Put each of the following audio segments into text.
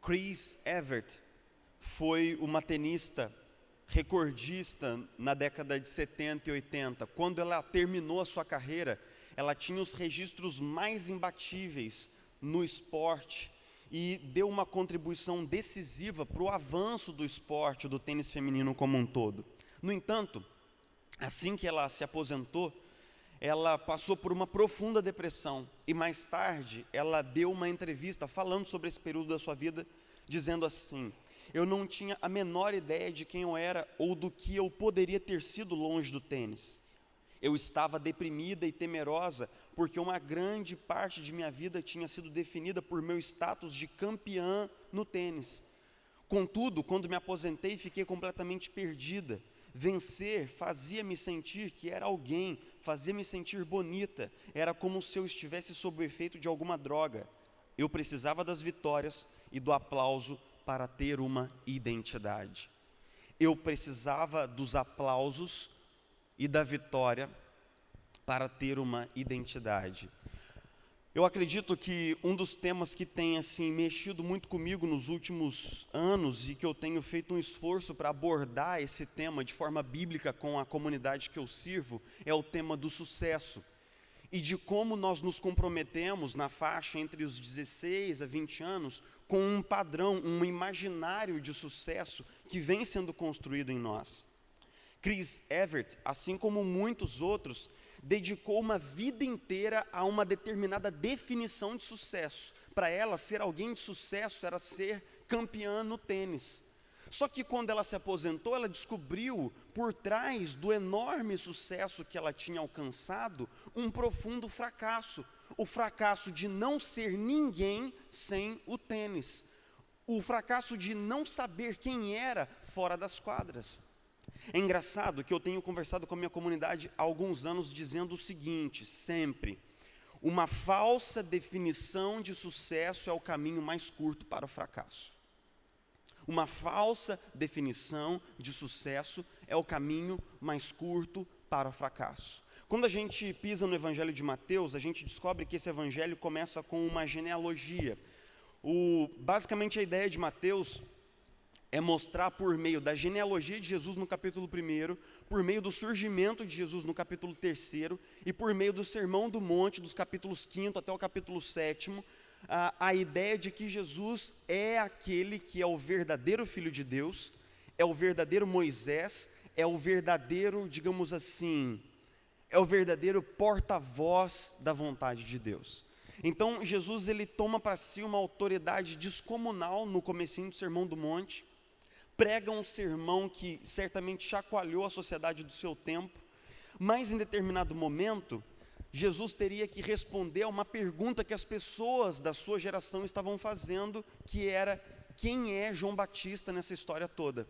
Chris Evert foi uma tenista recordista na década de 70 e 80. Quando ela terminou a sua carreira, ela tinha os registros mais imbatíveis no esporte e deu uma contribuição decisiva para o avanço do esporte, do tênis feminino como um todo. No entanto, assim que ela se aposentou, ela passou por uma profunda depressão e mais tarde ela deu uma entrevista falando sobre esse período da sua vida, dizendo assim: eu não tinha a menor ideia de quem eu era ou do que eu poderia ter sido longe do tênis. Eu estava deprimida e temerosa porque uma grande parte de minha vida tinha sido definida por meu status de campeã no tênis. Contudo, quando me aposentei, fiquei completamente perdida. Vencer fazia-me sentir que era alguém, fazia-me sentir bonita. Era como se eu estivesse sob o efeito de alguma droga. Eu precisava das vitórias e do aplauso para ter uma identidade. Eu precisava dos aplausos e da vitória para ter uma identidade. Eu acredito que um dos temas que tem assim mexido muito comigo nos últimos anos e que eu tenho feito um esforço para abordar esse tema de forma bíblica com a comunidade que eu sirvo é o tema do sucesso e de como nós nos comprometemos na faixa entre os 16 a 20 anos com um padrão, um imaginário de sucesso que vem sendo construído em nós. Chris Evert, assim como muitos outros, dedicou uma vida inteira a uma determinada definição de sucesso. Para ela, ser alguém de sucesso era ser campeã no tênis. Só que quando ela se aposentou, ela descobriu, por trás do enorme sucesso que ela tinha alcançado, um profundo fracasso. O fracasso de não ser ninguém sem o tênis. O fracasso de não saber quem era fora das quadras. É engraçado que eu tenho conversado com a minha comunidade há alguns anos dizendo o seguinte, sempre: uma falsa definição de sucesso é o caminho mais curto para o fracasso. Uma falsa definição de sucesso é o caminho mais curto para o fracasso. Quando a gente pisa no Evangelho de Mateus, a gente descobre que esse Evangelho começa com uma genealogia. Basicamente a ideia de Mateus é mostrar por meio da genealogia de Jesus no capítulo 1, por meio do surgimento de Jesus no capítulo 3 e por meio do Sermão do Monte, dos capítulos 5 até o capítulo 7, a ideia de que Jesus é aquele que é o verdadeiro Filho de Deus, é o verdadeiro Moisés, é o verdadeiro, digamos assim, é o verdadeiro porta-voz da vontade de Deus. Então Jesus ele toma para si uma autoridade descomunal no comecinho do Sermão do Monte, prega um sermão que certamente chacoalhou a sociedade do seu tempo, mas em determinado momento, Jesus teria que responder a uma pergunta que as pessoas da sua geração estavam fazendo, que era: quem é João Batista nessa história toda?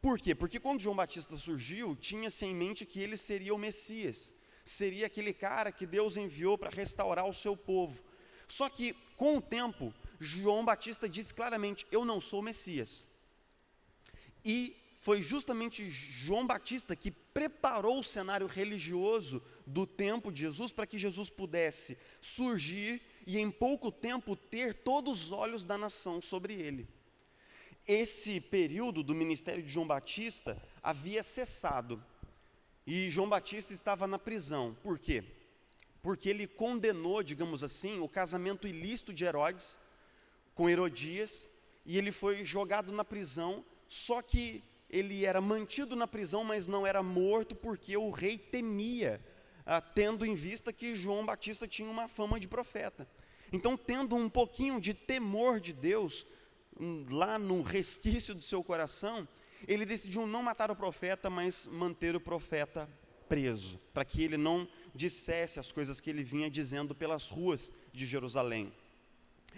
Por quê? Porque quando João Batista surgiu, tinha-se em mente que ele seria o Messias, seria aquele cara que Deus enviou para restaurar o seu povo. Só que, com o tempo, João Batista disse claramente: eu não sou o Messias. E foi justamente João Batista que preparou o cenário religioso do tempo de Jesus para que Jesus pudesse surgir e em pouco tempo ter todos os olhos da nação sobre ele. Esse período do ministério de João Batista havia cessado e João Batista estava na prisão. Por quê? Porque ele condenou, digamos assim, o casamento ilícito de Herodes com Herodias e ele foi jogado na prisão. Só que ele era mantido na prisão, mas não era morto, porque o rei temia, tendo em vista que João Batista tinha uma fama de profeta. Então, tendo um pouquinho de temor de Deus, lá no resquício do seu coração, ele decidiu não matar o profeta, mas manter o profeta preso, para que ele não dissesse as coisas que ele vinha dizendo pelas ruas de Jerusalém.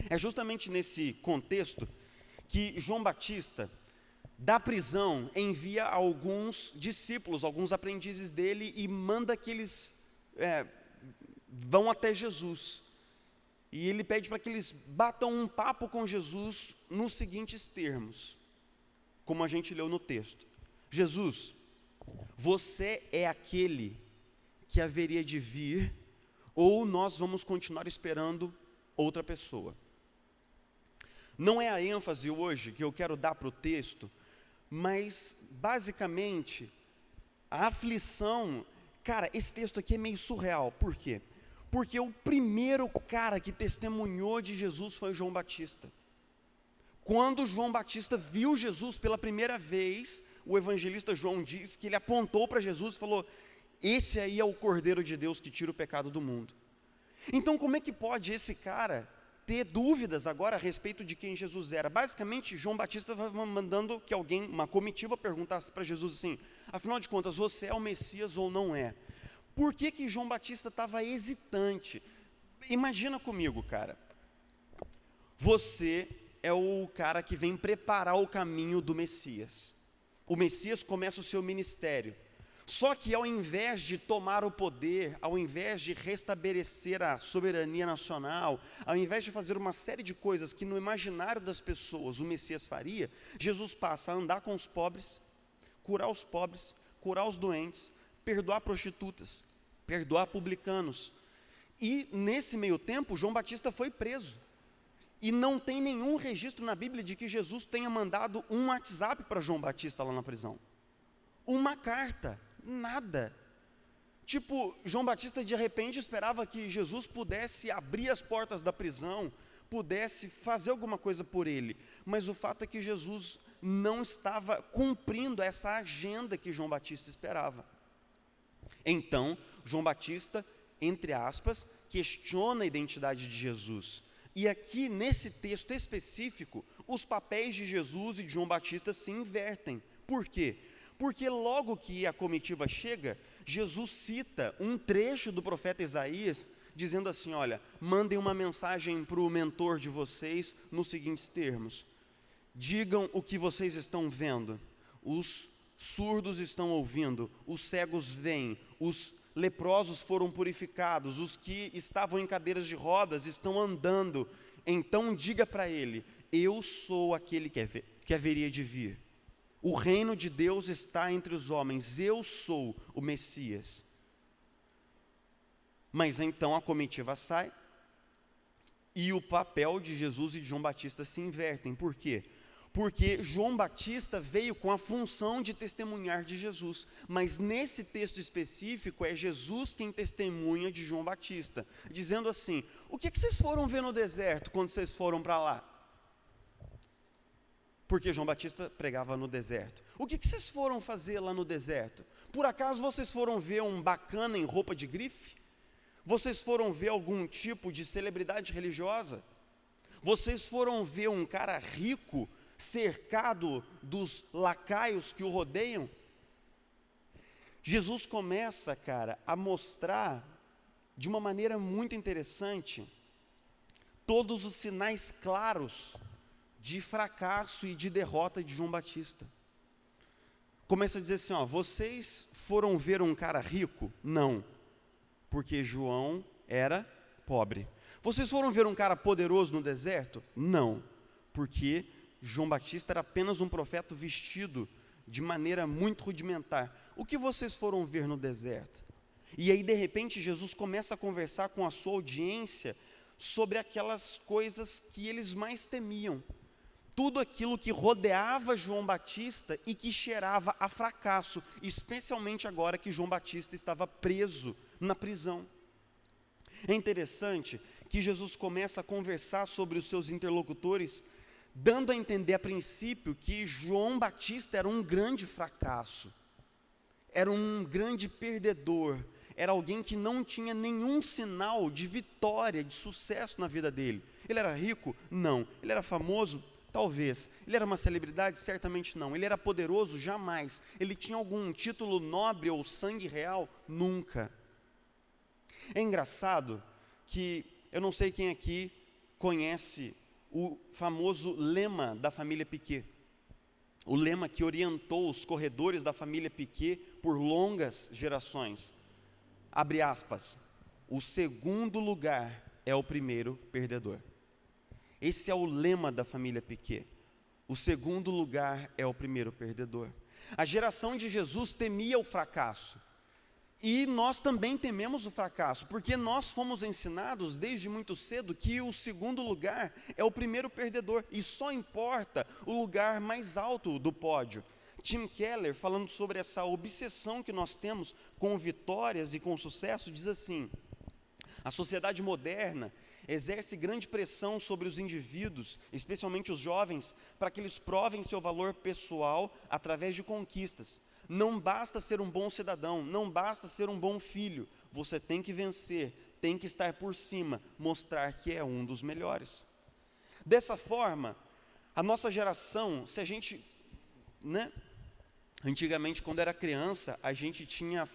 É justamente nesse contexto que João Batista, da prisão, envia alguns discípulos, alguns aprendizes dele e manda que eles vão até Jesus. E ele pede para que eles batam um papo com Jesus nos seguintes termos, como a gente leu no texto: Jesus, você é aquele que haveria de vir, ou nós vamos continuar esperando outra pessoa? Não é a ênfase hoje que eu quero dar para o texto, mas basicamente a aflição, cara, esse texto aqui é meio surreal. Por quê? Porque o primeiro cara que testemunhou de Jesus foi João Batista. Quando João Batista viu Jesus pela primeira vez, o evangelista João diz que ele apontou para Jesus e falou: esse aí é o Cordeiro de Deus que tira o pecado do mundo. Então como é que pode esse cara ter dúvidas agora a respeito de quem Jesus era? Basicamente, João Batista estava mandando que alguém, uma comitiva, perguntasse para Jesus assim: afinal de contas, você é o Messias ou não é? Por que João Batista estava hesitante? Imagina comigo, cara. Você é o cara que vem preparar o caminho do Messias. O Messias começa o seu ministério. Só que ao invés de tomar o poder, ao invés de restabelecer a soberania nacional, ao invés de fazer uma série de coisas que no imaginário das pessoas o Messias faria, Jesus passa a andar com os pobres, curar os doentes, perdoar prostitutas, perdoar publicanos. E nesse meio tempo, João Batista foi preso. E não tem nenhum registro na Bíblia de que Jesus tenha mandado um WhatsApp para João Batista lá na prisão. Uma carta, nada. Tipo, João Batista de repente esperava que Jesus pudesse abrir as portas da prisão, pudesse fazer alguma coisa por ele. Mas o fato é que Jesus não estava cumprindo essa agenda que João Batista esperava. Então, João Batista, entre aspas, questiona a identidade de Jesus. E aqui, nesse texto específico, os papéis de Jesus e de João Batista se invertem. Por quê? Porque logo que a comitiva chega, Jesus cita um trecho do profeta Isaías, dizendo assim: olha, mandem uma mensagem para o mentor de vocês nos seguintes termos: digam o que vocês estão vendo, os surdos estão ouvindo, os cegos veem, os leprosos foram purificados, os que estavam em cadeiras de rodas estão andando. Então diga para ele: eu sou aquele que haveria de vir. O reino de Deus está entre os homens, eu sou o Messias. Mas então a comitiva sai e o papel de Jesus e de João Batista se invertem. Por quê? Porque João Batista veio com a função de testemunhar de Jesus, mas nesse texto específico é Jesus quem testemunha de João Batista, dizendo assim: o que vocês foram ver no deserto quando vocês foram para lá? Porque João Batista pregava no deserto. O que vocês foram fazer lá no deserto? Por acaso vocês foram ver um bacana em roupa de grife? Vocês foram ver algum tipo de celebridade religiosa? Vocês foram ver um cara rico cercado dos lacaios que o rodeiam? Jesus começa, cara, a mostrar de uma maneira muito interessante todos os sinais claros de fracasso e de derrota de João Batista. Começa a dizer assim: ó, vocês foram ver um cara rico? Não, porque João era pobre. Vocês foram ver um cara poderoso no deserto? Não, porque João Batista era apenas um profeta vestido de maneira muito rudimentar. O que vocês foram ver no deserto? E aí de repente Jesus começa a conversar com a sua audiência sobre aquelas coisas que eles mais temiam. Tudo aquilo que rodeava João Batista e que cheirava a fracasso, especialmente agora que João Batista estava preso na prisão. É interessante que Jesus começa a conversar sobre os seus interlocutores, dando a entender a princípio que João Batista era um grande fracasso, era um grande perdedor, era alguém que não tinha nenhum sinal de vitória, de sucesso na vida dele. Ele era rico? Não. Ele era famoso? Talvez. Ele era uma celebridade? Certamente não. Ele era poderoso? Jamais. Ele tinha algum título nobre ou sangue real? Nunca. É engraçado que, eu não sei quem aqui conhece o famoso lema da família Piquet. O lema que orientou os corredores da família Piquet por longas gerações. Abre aspas: o segundo lugar é o primeiro perdedor. Esse é o lema da família Piquet. O segundo lugar é o primeiro perdedor. A geração de Jesus temia o fracasso. E nós também tememos o fracasso, porque nós fomos ensinados desde muito cedo que o segundo lugar é o primeiro perdedor, e só importa o lugar mais alto do pódio. Tim Keller, falando sobre essa obsessão que nós temos com vitórias e com sucesso, diz assim: a sociedade moderna exerce grande pressão sobre os indivíduos, especialmente os jovens, para que eles provem seu valor pessoal através de conquistas. Não basta ser um bom cidadão, não basta ser um bom filho, você tem que vencer, tem que estar por cima, mostrar que é um dos melhores. Dessa forma, a nossa geração, se a gente, antigamente quando era criança, a gente tinha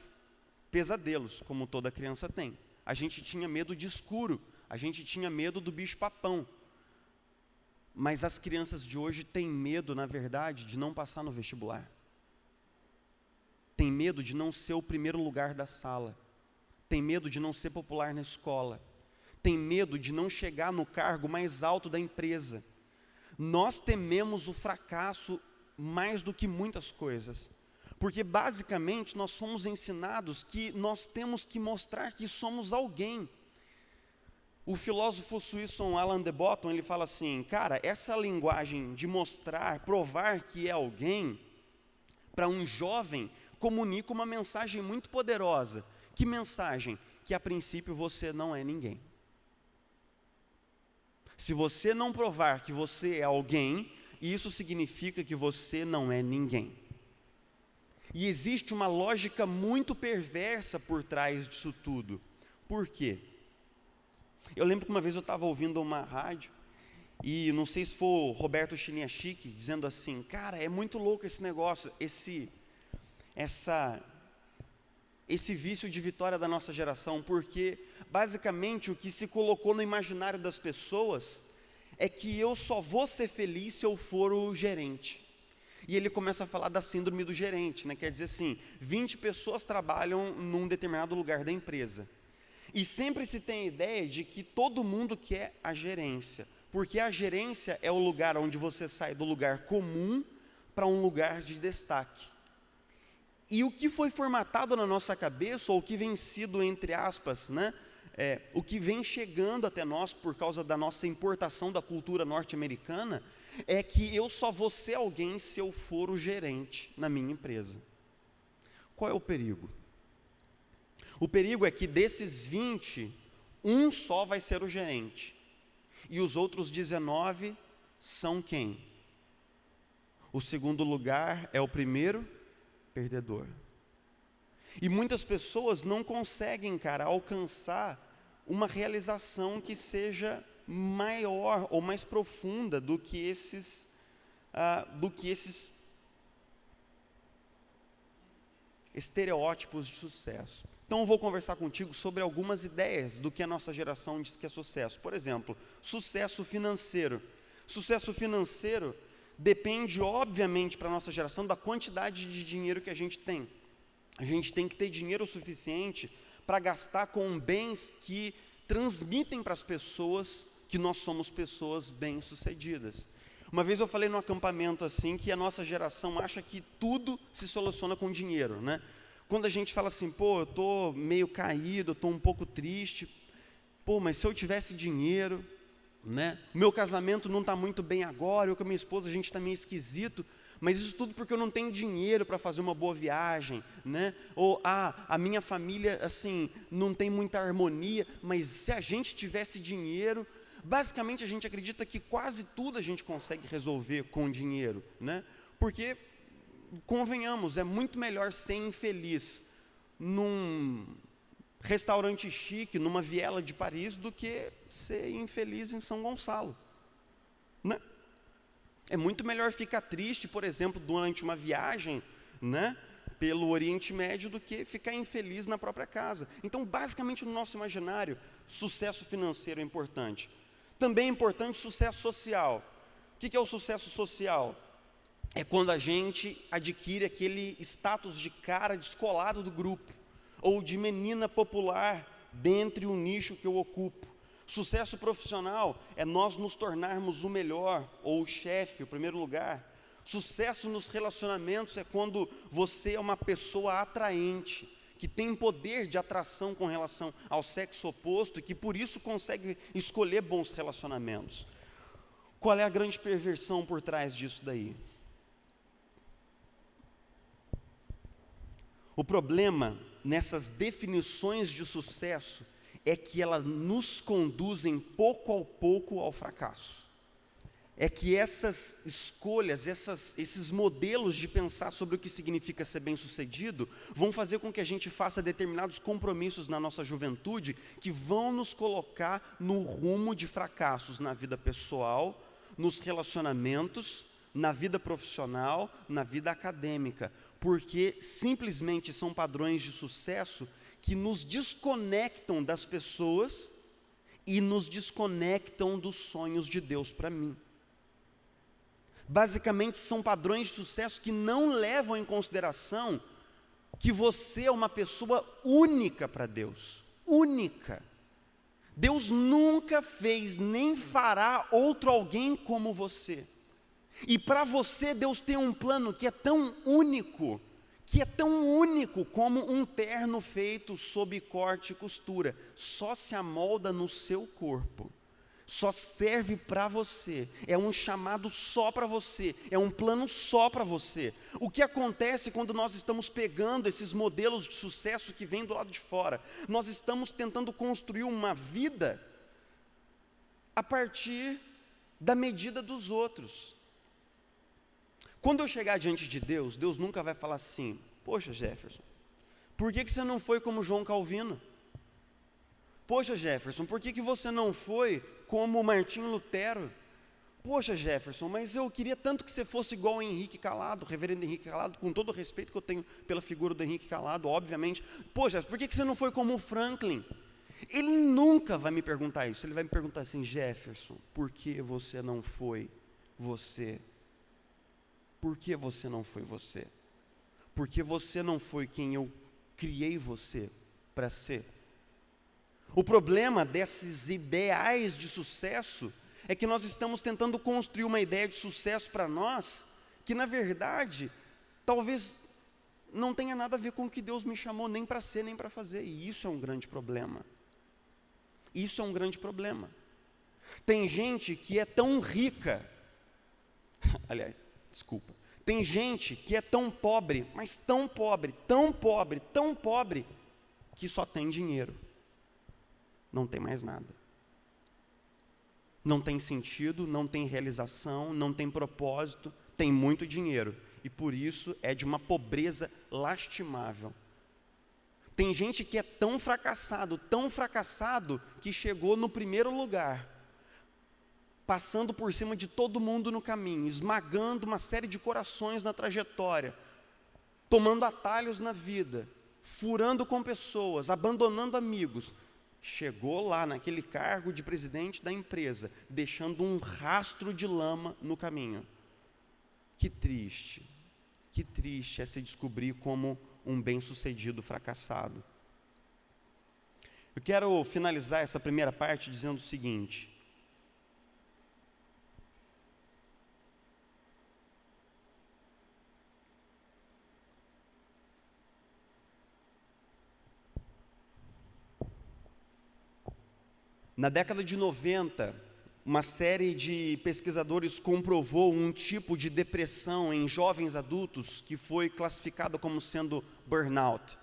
pesadelos, como toda criança tem. A gente tinha medo de escuro, a gente tinha medo do bicho-papão. Mas as crianças de hoje têm medo, na verdade, de não passar no vestibular. Tem medo de não ser o primeiro lugar da sala. Tem medo de não ser popular na escola. Tem medo de não chegar no cargo mais alto da empresa. Nós tememos o fracasso mais do que muitas coisas. Porque basicamente nós fomos ensinados que nós temos que mostrar que somos alguém. O filósofo suíço Alain de Botton, ele fala assim: cara, essa linguagem de mostrar, provar que é alguém, para um jovem, comunica uma mensagem muito poderosa. Que mensagem? Que a princípio você não é ninguém. Se você não provar que você é alguém, isso significa que você não é ninguém. E existe uma lógica muito perversa por trás disso tudo. Por quê? Eu lembro que uma vez eu estava ouvindo uma rádio, e não sei se foi o Roberto Chiniachique, dizendo assim: cara, é muito louco esse negócio, esse vício de vitória da nossa geração, porque basicamente o que se colocou no imaginário das pessoas é que eu só vou ser feliz se eu for o gerente. E ele começa a falar da síndrome do gerente, quer dizer assim, 20 pessoas trabalham num determinado lugar da empresa, e sempre se tem a ideia de que todo mundo quer a gerência, porque a gerência é o lugar onde você sai do lugar comum para um lugar de destaque. E o que foi formatado na nossa cabeça, ou o que vem sido, entre aspas, o que vem chegando até nós por causa da nossa importação da cultura norte-americana, é que eu só vou ser alguém se eu for o gerente na minha empresa. Qual é o perigo? O perigo é que desses 20, um só vai ser o gerente. E os outros 19 são quem? O segundo lugar é o primeiro perdedor. E muitas pessoas não conseguem, alcançar uma realização que seja maior ou mais profunda do que esses estereótipos de sucesso. Então eu vou conversar contigo sobre algumas ideias do que a nossa geração diz que é sucesso. Por exemplo, sucesso financeiro. Sucesso financeiro depende, obviamente, para a nossa geração, da quantidade de dinheiro que a gente tem. A gente tem que ter dinheiro o suficiente para gastar com bens que transmitem para as pessoas que nós somos pessoas bem-sucedidas. Uma vez eu falei num acampamento assim, que a nossa geração acha que tudo se soluciona com dinheiro, Quando a gente fala assim, eu estou meio caído, estou um pouco triste, mas se eu tivesse dinheiro, meu casamento não está muito bem agora, eu com a minha esposa, a gente está meio esquisito, mas isso tudo porque eu não tenho dinheiro para fazer uma boa viagem, Ou, a minha família, assim, não tem muita harmonia, mas se a gente tivesse dinheiro, basicamente a gente acredita que quase tudo a gente consegue resolver com dinheiro, Porque, convenhamos, é muito melhor ser infeliz num restaurante chique, numa viela de Paris, do que ser infeliz em São Gonçalo, É muito melhor ficar triste, por exemplo, durante uma viagem, pelo Oriente Médio, do que ficar infeliz na própria casa. Então, basicamente, no nosso imaginário, sucesso financeiro é importante. Também é importante sucesso social. O que é o sucesso social? É quando a gente adquire aquele status de cara descolado do grupo, ou de menina popular dentre o nicho que eu ocupo. Sucesso profissional é nós nos tornarmos o melhor, ou o chefe, o primeiro lugar. Sucesso nos relacionamentos é quando você é uma pessoa atraente, que tem poder de atração com relação ao sexo oposto e que por isso consegue escolher bons relacionamentos. Qual é a grande perversão por trás disso daí? O problema nessas definições de sucesso é que elas nos conduzem pouco a pouco ao fracasso. É que essas escolhas, esses modelos de pensar sobre o que significa ser bem-sucedido, vão fazer com que a gente faça determinados compromissos na nossa juventude que vão nos colocar no rumo de fracassos na vida pessoal, nos relacionamentos, na vida profissional, na vida acadêmica, porque simplesmente são padrões de sucesso que nos desconectam das pessoas e nos desconectam dos sonhos de Deus para mim. Basicamente são padrões de sucesso que não levam em consideração que você é uma pessoa única para Deus, única. Deus nunca fez nem fará outro alguém como você. E para você Deus tem um plano que é tão único como um terno feito sob corte e costura. Só se amolda no seu corpo. Só serve para você, é um chamado só para você, é um plano só para você. O que acontece quando nós estamos pegando esses modelos de sucesso que vêm do lado de fora? Nós estamos tentando construir uma vida a partir da medida dos outros. Quando eu chegar diante de Deus, Deus nunca vai falar assim: poxa, Jefferson, por que você não foi como João Calvino? Poxa, Jefferson, por que você não foi como Martinho Lutero? Poxa, Jefferson, mas eu queria tanto que você fosse igual ao Henrique Calado, o reverendo Henrique Calado, com todo o respeito que eu tenho pela figura do Henrique Calado, obviamente. Poxa, por que você não foi como o Franklin? Ele nunca vai me perguntar isso, ele vai me perguntar assim: Jefferson, por que você não foi você? Por que você não foi você? Porque você não foi quem eu criei você para ser. O problema desses ideais de sucesso é que nós estamos tentando construir uma ideia de sucesso para nós, que na verdade, talvez não tenha nada a ver com o que Deus me chamou nem para ser, nem para fazer, e isso é um grande problema. Isso é um grande problema. Tem gente que é tão rica, aliás, desculpa, tem gente que é tão pobre, mas tão pobre, tão pobre, tão pobre, que só tem dinheiro. Não tem mais nada. Não tem sentido, não tem realização, não tem propósito, tem muito dinheiro. E por isso é de uma pobreza lastimável. Tem gente que é tão fracassado, que chegou no primeiro lugar, passando por cima de todo mundo no caminho, esmagando uma série de corações na trajetória, tomando atalhos na vida, furando com pessoas, abandonando amigos. Chegou lá naquele cargo de presidente da empresa, deixando um rastro de lama no caminho. Que triste é se descobrir como um bem-sucedido fracassado. Eu quero finalizar essa primeira parte dizendo o seguinte: na década de 90, uma série de pesquisadores comprovou um tipo de depressão em jovens adultos que foi classificada como sendo burnout,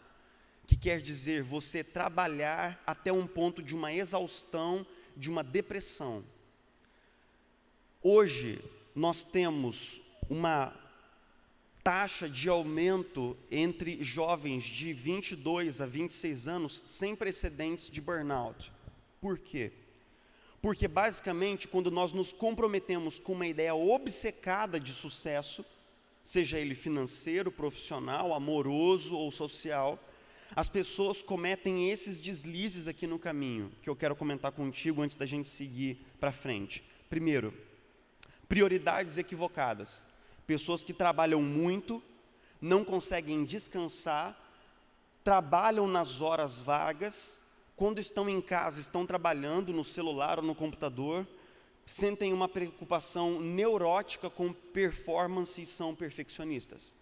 que quer dizer você trabalhar até um ponto de uma exaustão, de uma depressão. Hoje, nós temos uma taxa de aumento entre jovens de 22 a 26 anos sem precedentes de burnout. Por quê? Porque basicamente quando nós nos comprometemos com uma ideia obcecada de sucesso, seja ele financeiro, profissional, amoroso ou social, as pessoas cometem esses deslizes aqui no caminho, que eu quero comentar contigo antes da gente seguir para frente. Primeiro, prioridades equivocadas. Pessoas que trabalham muito, não conseguem descansar, trabalham nas horas vagas, quando estão em casa, estão trabalhando no celular ou no computador, sentem uma preocupação neurótica com performance e são perfeccionistas.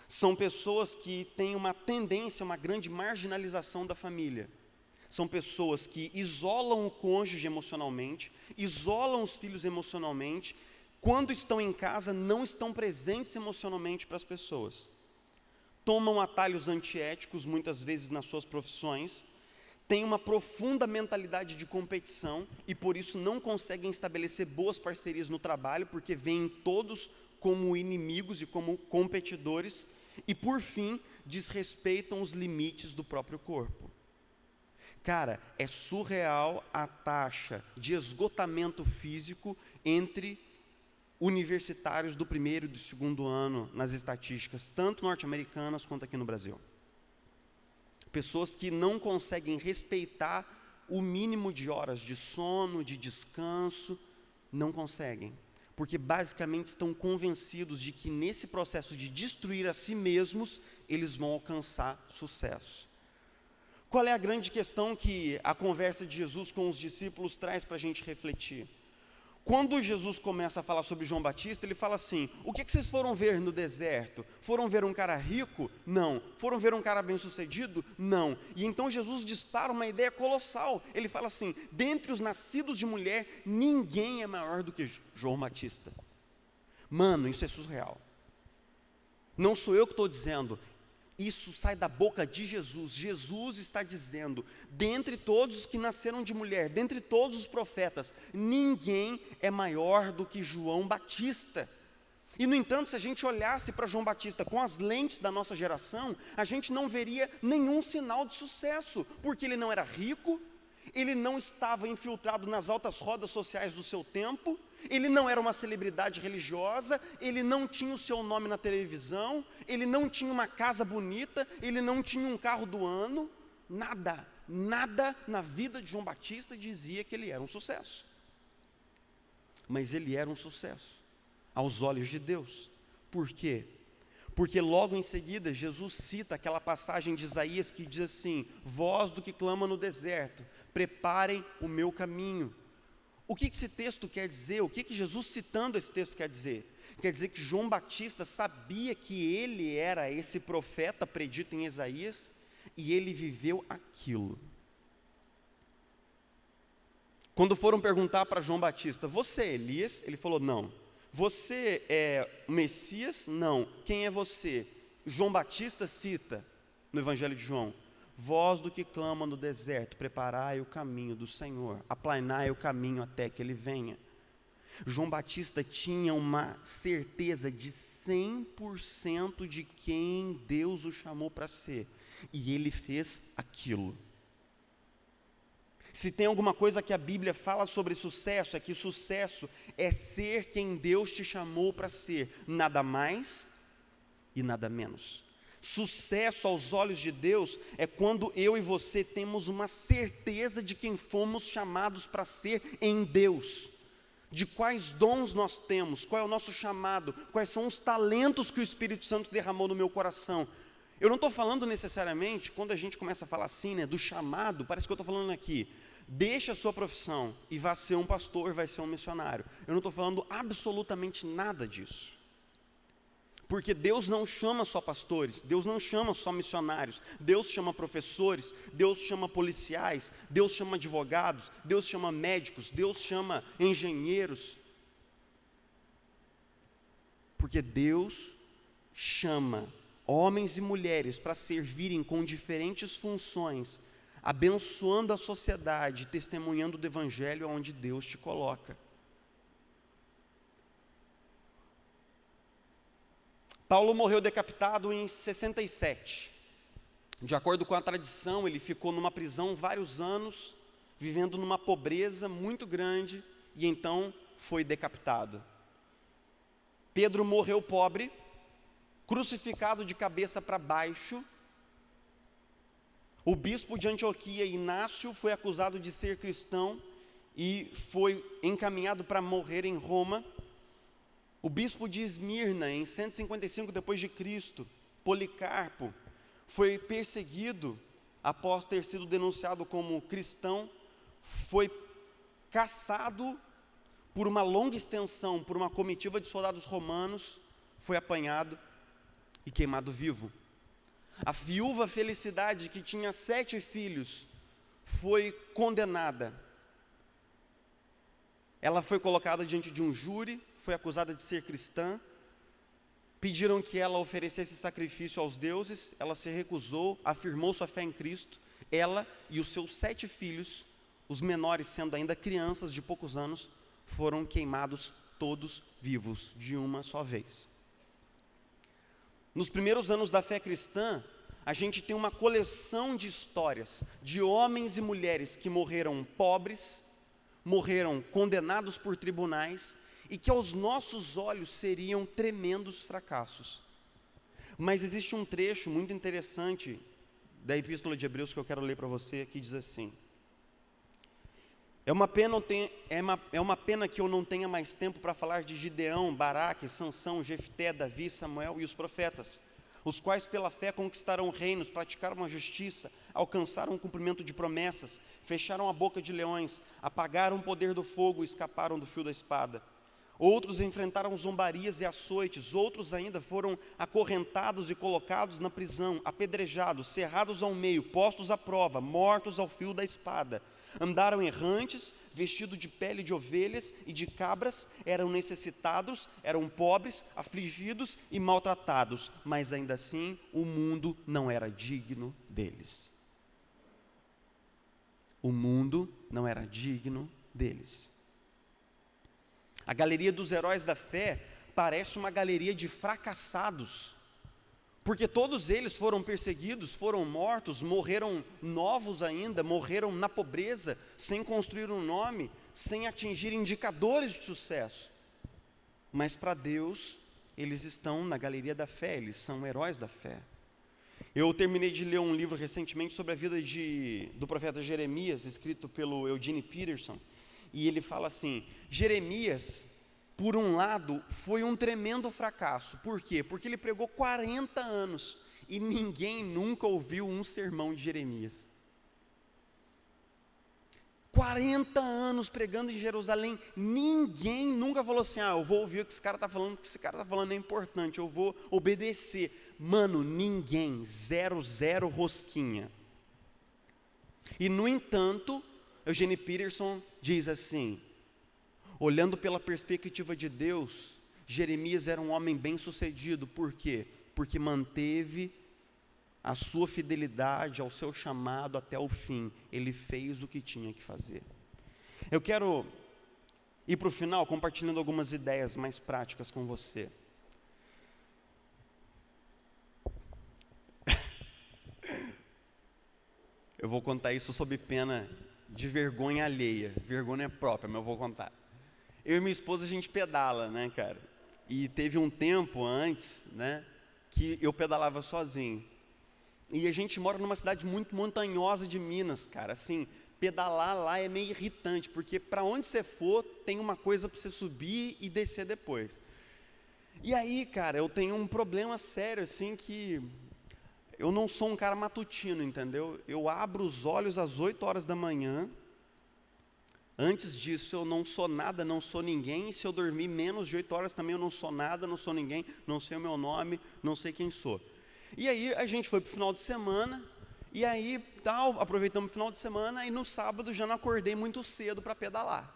São pessoas que têm uma tendência, uma grande marginalização da família. São pessoas que isolam o cônjuge emocionalmente, isolam os filhos emocionalmente. Quando estão em casa, não estão presentes emocionalmente para as pessoas. Tomam atalhos antiéticos, muitas vezes nas suas profissões. Têm uma profunda mentalidade de competição e por isso não conseguem estabelecer boas parcerias no trabalho, porque veem todos como inimigos e como competidores. E por fim, desrespeitam os limites do próprio corpo. Cara, é surreal a taxa de esgotamento físico entre universitários do primeiro e do segundo ano nas estatísticas, tanto norte-americanas quanto aqui no Brasil. Pessoas que não conseguem respeitar o mínimo de horas de sono, de descanso, não conseguem. Porque basicamente estão convencidos de que nesse processo de destruir a si mesmos, eles vão alcançar sucesso. Qual é a grande questão que a conversa de Jesus com os discípulos traz para a gente refletir? Quando Jesus começa a falar sobre João Batista, ele fala assim: o que vocês foram ver no deserto? Foram ver um cara rico? Não. Foram ver um cara bem-sucedido? Não. E então Jesus dispara uma ideia colossal. Ele fala assim: dentre os nascidos de mulher, ninguém é maior do que João Batista. Mano, isso é surreal. Não sou eu que estou dizendo. Isso sai da boca de Jesus. Jesus está dizendo: dentre todos os que nasceram de mulher, dentre todos os profetas, ninguém é maior do que João Batista. E no entanto, se a gente olhasse para João Batista com as lentes da nossa geração, a gente não veria nenhum sinal de sucesso, porque ele não era rico, ele não estava infiltrado nas altas rodas sociais do seu tempo, ele não era uma celebridade religiosa, ele não tinha o seu nome na televisão, ele não tinha uma casa bonita, ele não tinha um carro do ano, nada na vida de João Batista dizia que ele era um sucesso. Mas ele era um sucesso aos olhos de Deus. Por quê? Porque logo em seguida Jesus cita aquela passagem de Isaías que diz assim: voz do que clama no deserto, preparem o meu caminho. O que esse texto quer dizer? O que Jesus citando esse texto quer dizer? Quer dizer que João Batista sabia que ele era esse profeta predito em Isaías e ele viveu aquilo. Quando foram perguntar para João Batista: você é Elias? Ele falou: não. Você é o Messias? Não. Quem é você? João Batista cita no Evangelho de João: voz do que clama no deserto, preparai o caminho do Senhor, aplanai o caminho até que ele venha. João Batista tinha uma certeza de 100% de quem Deus o chamou para ser, e ele fez aquilo. Se tem alguma coisa que a Bíblia fala sobre sucesso, é que sucesso é ser quem Deus te chamou para ser, nada mais e nada menos. Sucesso aos olhos de Deus é quando eu e você temos uma certeza de quem fomos chamados para ser em Deus, de quais dons nós temos, qual é o nosso chamado, quais são os talentos que o Espírito Santo derramou no meu coração. Eu não estou falando necessariamente, quando a gente começa a falar assim, do chamado, parece que eu estou falando aqui: deixa a sua profissão e vá ser um pastor, vai ser um missionário. Eu não estou falando absolutamente nada disso. Porque Deus não chama só pastores, Deus não chama só missionários, Deus chama professores, Deus chama policiais, Deus chama advogados, Deus chama médicos, Deus chama engenheiros. Porque Deus chama homens e mulheres para servirem com diferentes funções, abençoando a sociedade, testemunhando do Evangelho onde Deus te coloca. Paulo morreu decapitado em 67. De acordo com a tradição, ele ficou numa prisão vários anos, vivendo numa pobreza muito grande, e então foi decapitado. Pedro morreu pobre, crucificado de cabeça para baixo. O bispo de Antioquia, Inácio, foi acusado de ser cristão e foi encaminhado para morrer em Roma. O bispo de Esmirna, em 155 d.C., Policarpo, foi perseguido após ter sido denunciado como cristão, foi caçado por uma longa extensão, por uma comitiva de soldados romanos, foi apanhado, e queimado vivo. A viúva Felicidade, que tinha 7 filhos, foi condenada. Ela foi colocada diante de um júri, foi acusada de ser cristã. Pediram que ela oferecesse sacrifício aos deuses, ela se recusou, afirmou sua fé em Cristo. Ela e os seus 7 filhos, os menores sendo ainda crianças de poucos anos, foram queimados todos vivos, de uma só vez. Nos primeiros anos da fé cristã, a gente tem uma coleção de histórias de homens e mulheres que morreram pobres, morreram condenados por tribunais, e que aos nossos olhos seriam tremendos fracassos. Mas existe um trecho muito interessante da Epístola de Hebreus que eu quero ler para você, que diz assim: é uma pena que eu não tenha mais tempo para falar de Gideão, Baraque, Sansão, Jefté, Davi, Samuel e os profetas, os quais pela fé conquistaram reinos, praticaram a justiça, alcançaram o cumprimento de promessas, fecharam a boca de leões, apagaram o poder do fogo e escaparam do fio da espada. Outros enfrentaram zombarias e açoites, outros ainda foram acorrentados e colocados na prisão, apedrejados, cerrados ao meio, postos à prova, mortos ao fio da espada. Andaram errantes, vestidos de pele de ovelhas e de cabras, eram necessitados, eram pobres, afligidos e maltratados, mas ainda assim o mundo não era digno deles. O mundo não era digno deles. A galeria dos heróis da fé parece uma galeria de fracassados, porque todos eles foram perseguidos, foram mortos, morreram novos ainda, morreram na pobreza, sem construir um nome, sem atingir indicadores de sucesso. Mas para Deus, eles estão na galeria da fé, eles são heróis da fé. Eu terminei de ler um livro recentemente sobre a vida do profeta Jeremias, escrito pelo Eugene Peterson, e ele fala assim: Jeremias, por um lado, foi um tremendo fracasso. Por quê? Porque ele pregou 40 anos e ninguém nunca ouviu um sermão de Jeremias. 40 anos pregando em Jerusalém, ninguém nunca falou assim: eu vou ouvir o que esse cara está falando, porque esse cara está falando é importante, eu vou obedecer. Mano, ninguém, zero rosquinha. E no entanto, Eugene Peterson diz assim: olhando pela perspectiva de Deus, Jeremias era um homem bem-sucedido. Por quê? Porque manteve a sua fidelidade ao seu chamado até o fim. Ele fez o que tinha que fazer. Eu quero ir para o final compartilhando algumas ideias mais práticas com você. Eu vou contar isso sob pena de vergonha alheia, vergonha própria, mas eu vou contar. Eu e minha esposa, a gente pedala, né, cara? E teve um tempo antes, né, que eu pedalava sozinho. E a gente mora numa cidade muito montanhosa de Minas, cara. Assim, pedalar lá é meio irritante, porque para onde você for, tem uma coisa para você subir e descer depois. E aí, cara, eu tenho um problema sério, assim, que eu não sou um cara matutino, entendeu? Eu abro os olhos às 8 horas da manhã. Antes disso eu não sou nada, não sou ninguém, e se eu dormir menos de 8 horas também eu não sou nada, não sou ninguém, não sei o meu nome, não sei quem sou. E aí a gente foi para o final de semana, e aí aproveitamos o final de semana, e no sábado já não acordei muito cedo para pedalar.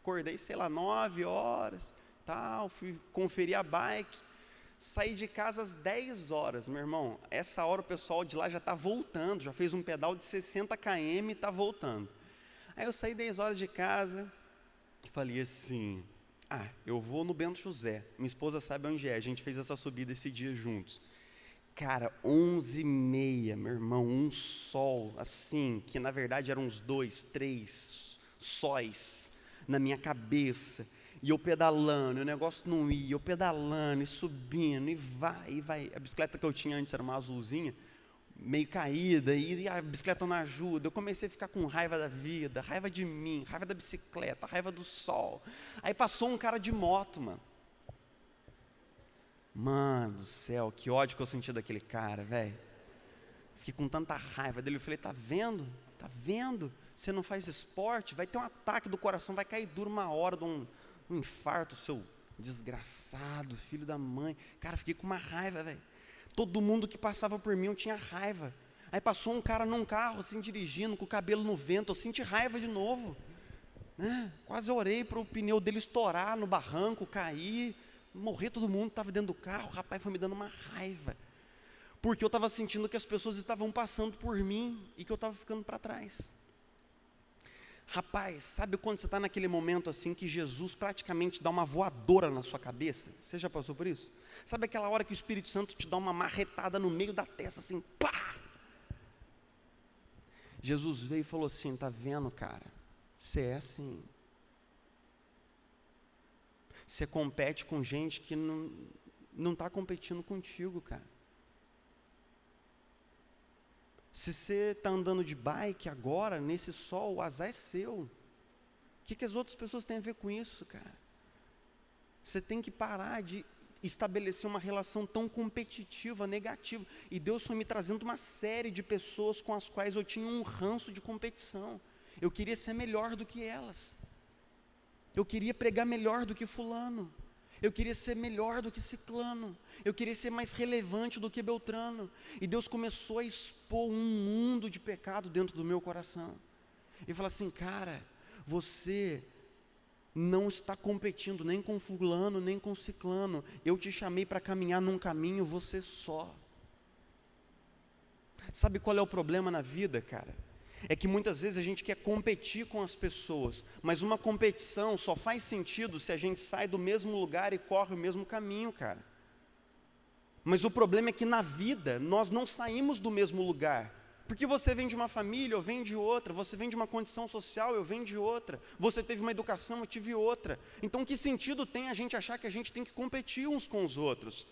Acordei, 9 horas, fui conferir a bike, saí de casa às 10 horas, meu irmão. Essa hora o pessoal de lá já está voltando, já fez um pedal de 60 km e está voltando. Aí eu saí 10 horas de casa e falei assim: eu vou no Bento José. Minha esposa sabe onde é, a gente fez essa subida esse dia juntos. Cara, 11h30, meu irmão, um sol, assim, que na verdade eram uns 2, 3 sóis na minha cabeça. E eu pedalando, o negócio não ia, eu pedalando e subindo, e vai. A bicicleta que eu tinha antes era uma azulzinha, meio caída, e a bicicleta não ajuda. Eu comecei a ficar com raiva da vida, raiva de mim, raiva da bicicleta, raiva do sol. Aí passou um cara de moto, mano. Mano do céu, que ódio que eu senti daquele cara, velho. Fiquei com tanta raiva dele. Eu falei: tá vendo? Você não faz esporte, vai ter um ataque do coração, vai cair duro uma hora de um infarto, seu desgraçado, filho da mãe. Cara, fiquei com uma raiva, velho. Todo mundo que passava por mim eu tinha raiva. Aí passou um cara num carro, assim, dirigindo, com o cabelo no vento, eu senti raiva de novo, né? Quase orei para o pneu dele estourar no barranco, cair, morrer todo mundo, estava dentro do carro. O rapaz foi me dando uma raiva, porque eu estava sentindo que as pessoas estavam passando por mim e que eu estava ficando para trás. Rapaz, sabe quando você está naquele momento assim que Jesus praticamente dá uma voadora na sua cabeça? Você já passou por isso? Sabe aquela hora que o Espírito Santo te dá uma marretada no meio da testa, assim, pá! Jesus veio e falou assim: tá vendo, cara? Você é assim. Você compete com gente que não está competindo contigo, cara. Se você está andando de bike agora, nesse sol, o azar é seu. O que as outras pessoas têm a ver com isso, cara? Você tem que parar de estabelecer uma relação tão competitiva, negativa. E Deus foi me trazendo uma série de pessoas com as quais eu tinha um ranço de competição. Eu queria ser melhor do que elas. Eu queria pregar melhor do que fulano. Eu queria ser melhor do que ciclano. Eu queria ser mais relevante do que Beltrano. E Deus começou a expor um mundo de pecado dentro do meu coração. E falou assim: cara, você não está competindo nem com fulano, nem com ciclano. Eu te chamei para caminhar num caminho, você só. Sabe qual é o problema na vida, cara? É que muitas vezes a gente quer competir com as pessoas, mas uma competição só faz sentido se a gente sai do mesmo lugar e corre o mesmo caminho, cara. Mas o problema é que na vida nós não saímos do mesmo lugar, porque você vem de uma família, eu venho de outra, você vem de uma condição social, eu venho de outra, você teve uma educação, eu tive outra. Então que sentido tem a gente achar que a gente tem que competir uns com os outros?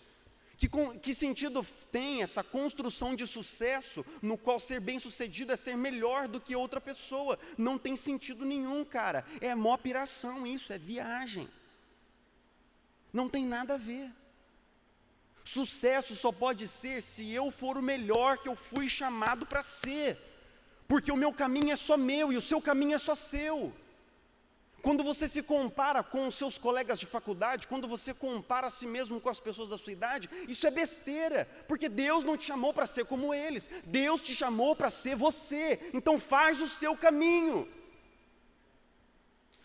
Que sentido tem essa construção de sucesso, no qual ser bem sucedido é ser melhor do que outra pessoa? Não tem sentido nenhum, cara. É mó piração isso, é viagem. Não tem nada a ver. Sucesso só pode ser se eu for o melhor que eu fui chamado para ser, porque o meu caminho é só meu e o seu caminho é só seu. Quando você se compara com os seus colegas de faculdade, quando você compara a si mesmo com as pessoas da sua idade, isso é besteira, porque Deus não te chamou para ser como eles, Deus te chamou para ser você. Então faz o seu caminho,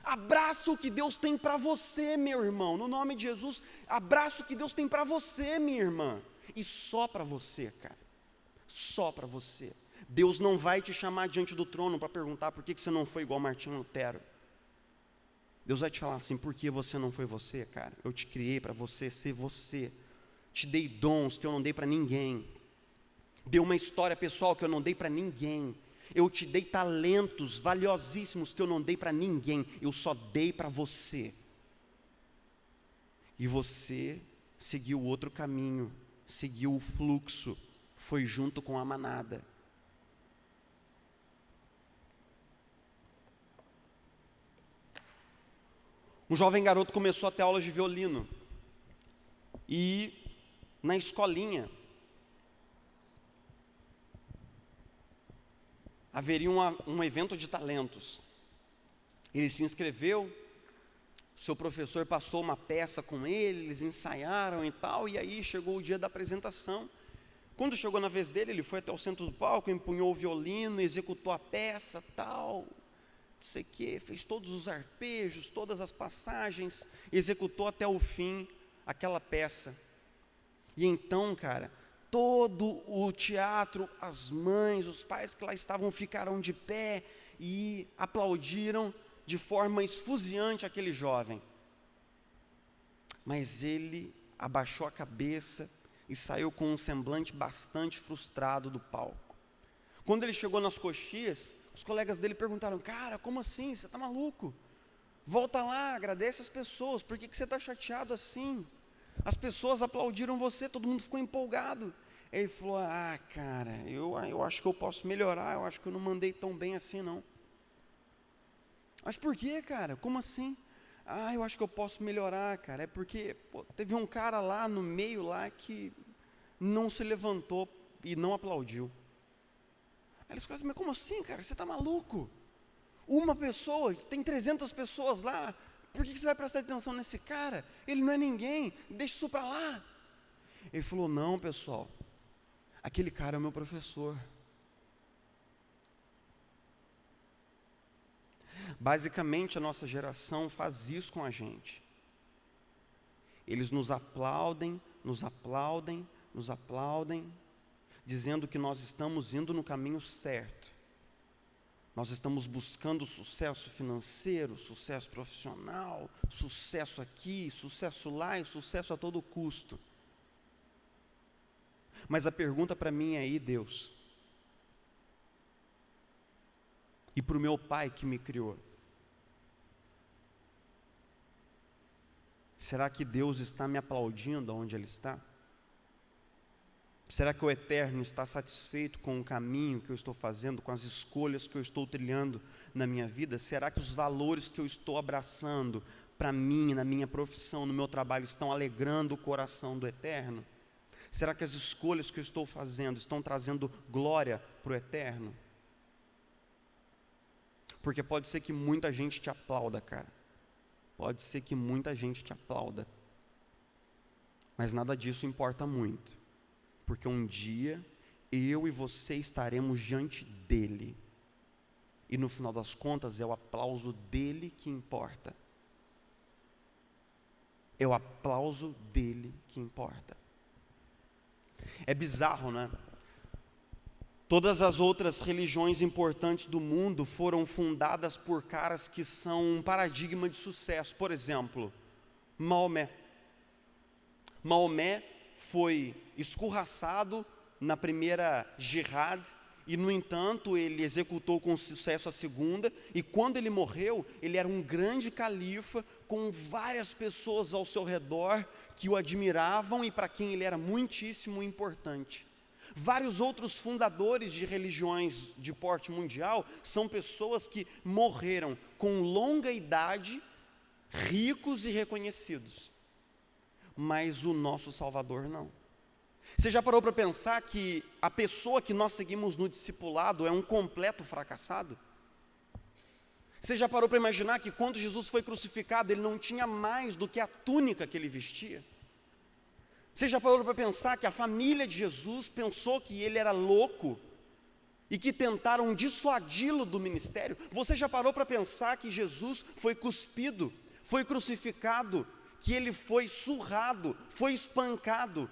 abraça o que Deus tem para você, meu irmão, no nome de Jesus. Abraça o que Deus tem para você, minha irmã, e só para você, cara, só para você. Deus não vai te chamar diante do trono para perguntar por que você não foi igual Martinho Lutero. Deus vai te falar assim: por que você não foi você, cara? Eu te criei para você ser você. Te dei dons que eu não dei para ninguém. Dei uma história pessoal que eu não dei para ninguém. Eu te dei talentos valiosíssimos que eu não dei para ninguém. Eu só dei para você. E você seguiu outro caminho, seguiu o fluxo, foi junto com a manada. Um jovem garoto começou a ter aulas de violino, e na escolinha haveria um evento de talentos. Ele se inscreveu, seu professor passou uma peça com ele, eles ensaiaram e tal, e aí chegou o dia da apresentação. Quando chegou na vez dele, ele foi até o centro do palco, empunhou o violino, executou a peça, tal, não sei o que, fez todos os arpejos, todas as passagens, executou até o fim aquela peça. E então, cara, todo o teatro, as mães, os pais que lá estavam ficaram de pé e aplaudiram de forma esfuziante aquele jovem. Mas ele abaixou a cabeça e saiu com um semblante bastante frustrado do palco. Quando ele chegou nas coxias, os colegas dele perguntaram: cara, como assim? Você está maluco? Volta lá, agradece as pessoas. Por que você está chateado assim? As pessoas aplaudiram você, todo mundo ficou empolgado. Ele falou: ah, cara, eu acho que eu posso melhorar, eu acho que eu não mandei tão bem assim não. Mas por quê, cara? Como assim? Ah, eu acho que eu posso melhorar, cara. É porque teve um cara lá no meio lá que não se levantou e não aplaudiu. Aí eles falaram: mas como assim, cara? Você está maluco? Uma pessoa, tem 300 pessoas lá, por que você vai prestar atenção nesse cara? Ele não é ninguém, deixa isso para lá. Ele falou: não, pessoal, Aquele cara é o meu professor. Basicamente, a nossa geração faz isso com a gente. Eles nos aplaudem, nos aplaudem, nos aplaudem, dizendo que nós estamos indo no caminho certo. Nós estamos buscando sucesso financeiro, sucesso profissional, sucesso aqui, sucesso lá e sucesso a todo custo. Mas a pergunta para mim é: e Deus? E para o meu pai que me criou? Será que Deus está me aplaudindo onde Ele está? Será que o Eterno está satisfeito com o caminho que eu estou fazendo, com as escolhas que eu estou trilhando na minha vida? Será que os valores que eu estou abraçando para mim, na minha profissão, no meu trabalho, estão alegrando o coração do Eterno? Será que as escolhas que eu estou fazendo estão trazendo glória para o Eterno? Porque pode ser que muita gente te aplauda, cara. Pode ser que muita gente te aplauda. Mas nada disso importa muito. Porque um dia, eu e você estaremos diante dEle. E no final das contas, é o aplauso dEle que importa. É o aplauso dEle que importa. É bizarro, né? Todas as outras religiões importantes do mundo foram fundadas por caras que são um paradigma de sucesso. Por exemplo, Maomé. Maomé foi escorraçado na primeira jihad e, no entanto, ele executou com sucesso a segunda, e quando ele morreu, ele era um grande califa com várias pessoas ao seu redor que o admiravam e para quem ele era muitíssimo importante. Vários outros fundadores de religiões de porte mundial são pessoas que morreram com longa idade, ricos e reconhecidos. Mas o nosso Salvador não. Você já parou para pensar que a pessoa que nós seguimos no discipulado é um completo fracassado? Você já parou para imaginar que quando Jesus foi crucificado, ele não tinha mais do que a túnica que ele vestia? Você já parou para pensar que a família de Jesus pensou que ele era louco e que tentaram dissuadi-lo do ministério? Você já parou para pensar que Jesus foi cuspido, foi crucificado, que ele foi surrado, foi espancado,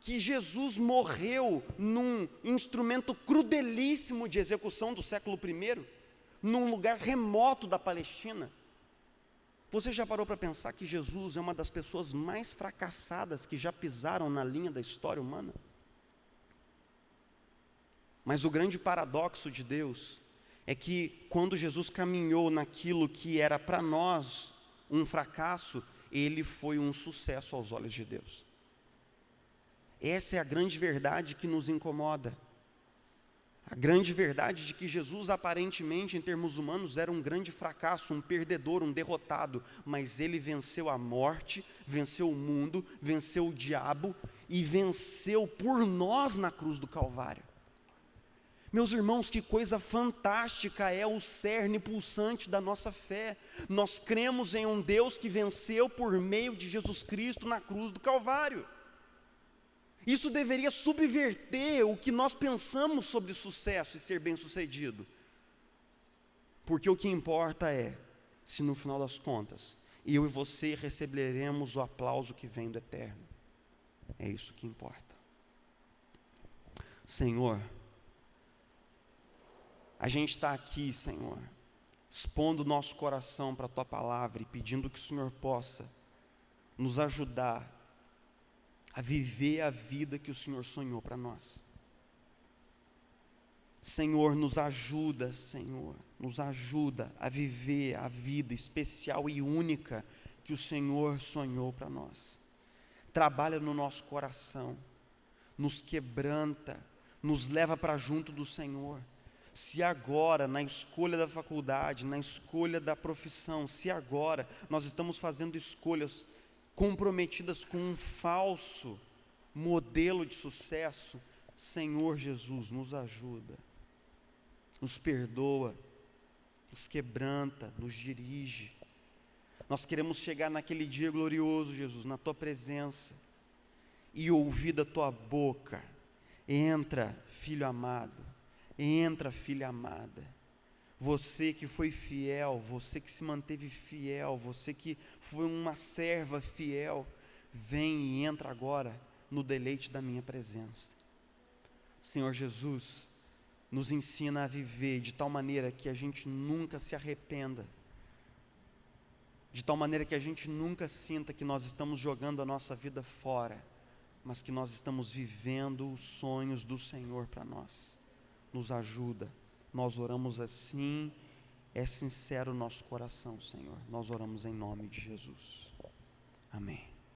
que Jesus morreu num instrumento crudelíssimo de execução do século I, num lugar remoto da Palestina? Você já parou para pensar que Jesus é uma das pessoas mais fracassadas que já pisaram na linha da história humana? Mas o grande paradoxo de Deus é que quando Jesus caminhou naquilo que era para nós um fracasso, ele foi um sucesso aos olhos de Deus. Essa é a grande verdade que nos incomoda. A grande verdade de que Jesus, aparentemente, em termos humanos, era um grande fracasso, um perdedor, um derrotado, mas ele venceu a morte, venceu o mundo, venceu o diabo e venceu por nós na cruz do Calvário. Meus irmãos, que coisa fantástica é o cerne pulsante da nossa fé. Nós cremos em um Deus que venceu por meio de Jesus Cristo na cruz do Calvário. Isso deveria subverter o que nós pensamos sobre sucesso e ser bem-sucedido. Porque o que importa é, se no final das contas, eu e você receberemos o aplauso que vem do Eterno. É isso que importa. Senhor, a gente está aqui, Senhor, expondo o nosso coração para a Tua palavra e pedindo que o Senhor possa nos ajudar a viver a vida que o Senhor sonhou para nós. Senhor, nos ajuda, Senhor, nos ajuda a viver a vida especial e única que o Senhor sonhou para nós. Trabalha no nosso coração, nos quebranta, nos leva para junto do Senhor. Se agora, na escolha da faculdade, na escolha da profissão, se agora nós estamos fazendo escolhas comprometidas com um falso modelo de sucesso, Senhor Jesus, nos ajuda, nos perdoa, nos quebranta, nos dirige. Nós queremos chegar naquele dia glorioso, Jesus, na Tua presença e ouvir da Tua boca: Entra, filho amado, entra, filha amada. Você que foi fiel, você que se manteve fiel, você que foi uma serva fiel, vem e entra agora no deleite da minha presença. Senhor Jesus, nos ensina a viver de tal maneira que a gente nunca se arrependa, de tal maneira que a gente nunca sinta que nós estamos jogando a nossa vida fora, mas que nós estamos vivendo os sonhos do Senhor para nós. Nos ajuda, nós oramos assim, é sincero o nosso coração, Senhor, nós oramos em nome de Jesus, amém.